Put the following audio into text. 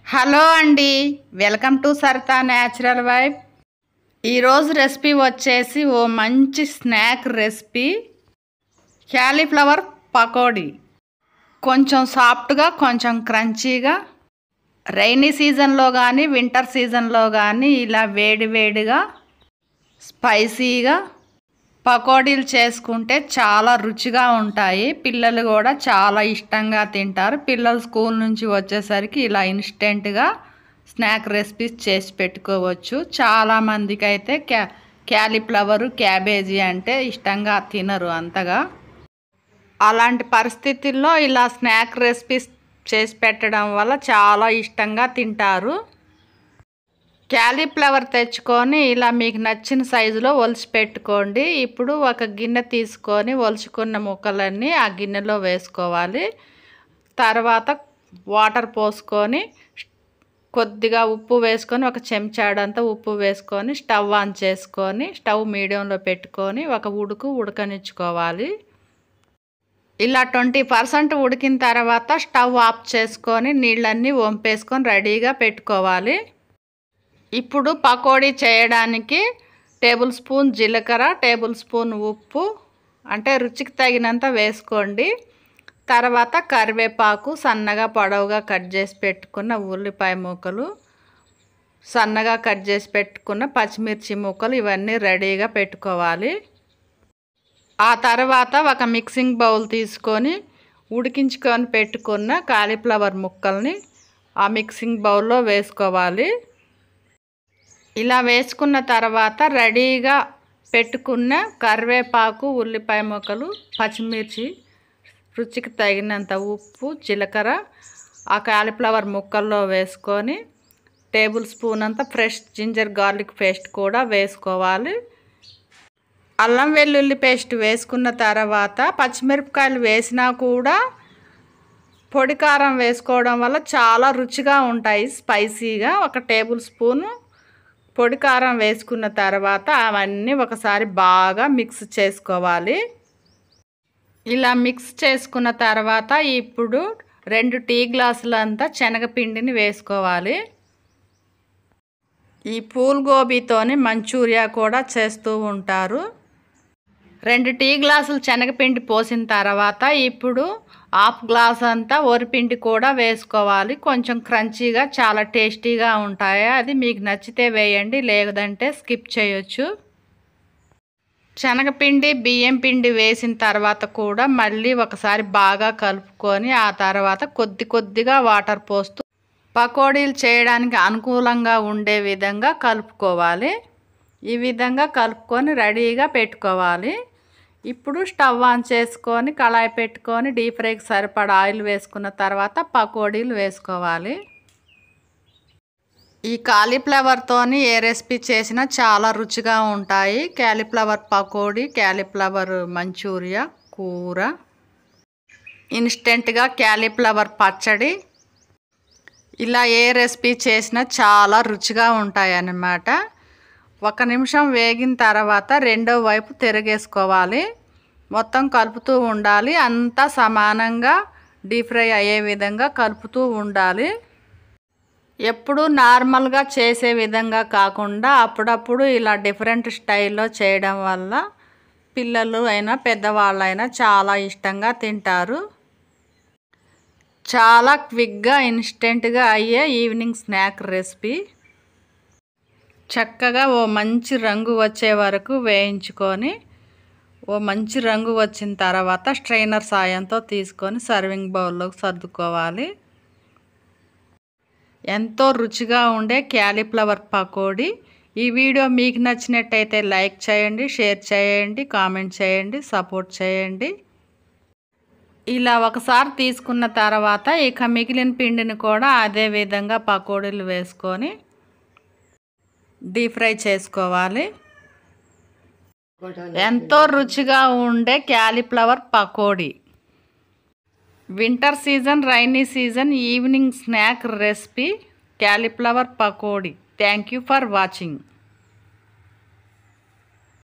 Hello అండి, welcome to Saritha natural vibe. ఈరోజు recipe వచ్చేసి ఓ మంచి స్నాక్ రెసిపీ, క్యాలీఫ్లవర్ పకోడీ. కొంచెం సాఫ్ట్గా, కొంచెం క్రంచీగా, రైనీ సీజన్లో కానీ వింటర్ సీజన్లో కానీ ఇలా వేడివేడిగా స్పైసీగా పకోడీలు చేసుకుంటే చాలా రుచిగా ఉంటాయి. పిల్లలు కూడా చాలా ఇష్టంగా తింటారు. పిల్లలు స్కూల్ నుంచి వచ్చేసరికి ఇలా ఇన్స్టెంట్గా స్నాక్ రెసిపీస్ చేసి పెట్టుకోవచ్చు. చాలామందికి అయితే క్యాలీఫ్లవరు, క్యాబేజీ అంటే ఇష్టంగా తినరు అంతగా. అలాంటి పరిస్థితుల్లో ఇలా స్నాక్ రెసిపీస్ చేసి పెట్టడం వల్ల చాలా ఇష్టంగా తింటారు. క్యాలీఫ్లవర్ తెచ్చుకొని ఇలా మీకు నచ్చిన సైజులో ఒలిచి పెట్టుకోండి. ఇప్పుడు ఒక గిన్నె తీసుకొని ఒలుచుకున్న ముక్కలన్నీ ఆ గిన్నెలో వేసుకోవాలి. తర్వాత వాటర్ పోసుకొని కొద్దిగా ఉప్పు వేసుకొని, ఒక చెంచాడంతా ఉప్పు వేసుకొని స్టవ్ ఆన్ చేసుకొని స్టవ్ మీడియంలో పెట్టుకొని ఒక ఉడకనిచ్చుకోవాలి. ఇలా 20% ఉడికిన తర్వాత స్టవ్ ఆఫ్ చేసుకొని నీళ్ళన్నీ వంపేసుకొని రెడీగా పెట్టుకోవాలి. ఇప్పుడు పకోడీ చేయడానికి టేబుల్ స్పూన్ జీలకర్ర, టేబుల్ స్పూన్ ఉప్పు అంటే రుచికి తగినంత వేసుకోండి. తర్వాత కరివేపాకు, సన్నగా పొడవుగా కట్ చేసి పెట్టుకున్న ఉల్లిపాయ ముక్కలు, సన్నగా కట్ చేసి పెట్టుకున్న పచ్చిమిర్చి ముక్కలు ఇవన్నీ రెడీగా పెట్టుకోవాలి. ఆ తర్వాత ఒక మిక్సింగ్ బౌల్ తీసుకొని ఉడికించుకొని పెట్టుకున్న కాలీఫ్లవర్ ముక్కల్ని ఆ మిక్సింగ్ బౌల్లో వేసుకోవాలి. ఇలా వేసుకున్న తర్వాత రెడీగా పెట్టుకున్న కరివేపాకు, ఉల్లిపాయ ముక్కలు, పచ్చిమిర్చి, రుచికి తగినంత ఉప్పు, జీలకర్ర ఆ కాలీఫ్లవర్ ముక్కల్లో వేసుకొని టేబుల్ స్పూన్ అంత ఫ్రెష్ జింజర్ గార్లిక్ పేస్ట్ కూడా వేసుకోవాలి. అల్లం వెల్లుల్లి పేస్ట్ వేసుకున్న తర్వాత పచ్చిమిరపకాయలు వేసినా కూడా పొడి కారం వేసుకోవడం వల్ల చాలా రుచిగా ఉంటాయి స్పైసీగా. ఒక టేబుల్ స్పూను పొడి కారం వేసుకున్న తర్వాత అవన్నీ ఒకసారి బాగా మిక్స్ చేసుకోవాలి. ఇలా మిక్స్ చేసుకున్న తర్వాత ఇప్పుడు 2 టీ గ్లాసులంతా శనగపిండిని వేసుకోవాలి. ఈ పూల్ గోబీతోని మంచూరియా కూడా చేస్తూ ఉంటారు. 2 టీ గ్లాసులు శనగపిండి పోసిన తర్వాత ఇప్పుడు 1/2 గ్లాస్ అంతా వరిపిండి కూడా వేసుకోవాలి. కొంచెం క్రంచీగా చాలా టేస్టీగా ఉంటాయి. అది మీకు నచ్చితే వేయండి, లేదంటే స్కిప్ చేయొచ్చు. శనగపిండి, బియ్యం పిండి వేసిన తర్వాత కూడా మళ్ళీ ఒకసారి బాగా కలుపుకొని ఆ తర్వాత కొద్దిగా వాటర్ పోస్తూ పకోడీలు చేయడానికి అనుకూలంగా ఉండే విధంగా కలుపుకోవాలి. ఈ విధంగా కలుపుకొని రెడీగా పెట్టుకోవాలి. ఇప్పుడు స్టవ్ ఆన్ చేసుకొని కళాయి పెట్టుకొని డీప్ ఫ్రైకి సరిపడా ఆయిల్ వేసుకున్న తర్వాత పకోడీలు వేసుకోవాలి. ఈ కాలీఫ్లవర్తోని ఏ రెసిపీ చేసినా చాలా రుచిగా ఉంటాయి. క్యాలీఫ్లవర్ పకోడీ, క్యాలీఫ్లవర్ మంచూరియా కూర, ఇన్స్టెంట్గా క్యాలీఫ్లవర్ పచ్చడి, ఇలా ఏ రెసిపీ చేసినా చాలా రుచిగా ఉంటాయి అన్నమాట. 1 నిమిషం వేగిన తర్వాత రెండో వైపు తిరగేసుకోవాలి. మొత్తం కలుపుతూ ఉండాలి. అంతా సమానంగా డీప్ ఫ్రై అయ్యే విధంగా కలుపుతూ ఉండాలి. ఎప్పుడు నార్మల్గా చేసే విధంగా కాకుండా అప్పుడప్పుడు ఇలా డిఫరెంట్ స్టైల్లో చేయడం వల్ల పిల్లలు అయినా పెద్దవాళ్ళైనా చాలా ఇష్టంగా తింటారు. చాలా క్విక్గా ఇన్స్టెంట్గా అయ్యే ఈవినింగ్ స్నాక్ రెసిపీ. చక్కగా ఓ మంచి రంగు వచ్చే వరకు వేయించుకొని ఓ మంచి రంగు వచ్చిన తర్వాత స్ట్రైనర్ సాయంతో తీసుకొని సర్వింగ్ బౌల్లోకి సర్దుకోవాలి. ఎంతో రుచిగా ఉండే క్యాలీఫ్లవర్ పకోడీ. ఈ వీడియో మీకు నచ్చినట్టయితే లైక్ చేయండి, షేర్ చేయండి, కామెంట్ చేయండి, సపోర్ట్ చేయండి. ఇలా ఒకసారి తీసుకున్న తర్వాత ఇక మిగిలిన పిండిని కూడా అదే విధంగా పకోడీలు వేసుకొని డీప్ ఫ్రై చేసుకోవాలి. ఎంతో రుచిగా ఉండే cauliflower pakodi. Winter season, rainy season evening snack recipe cauliflower pakodi. Thank you for watching.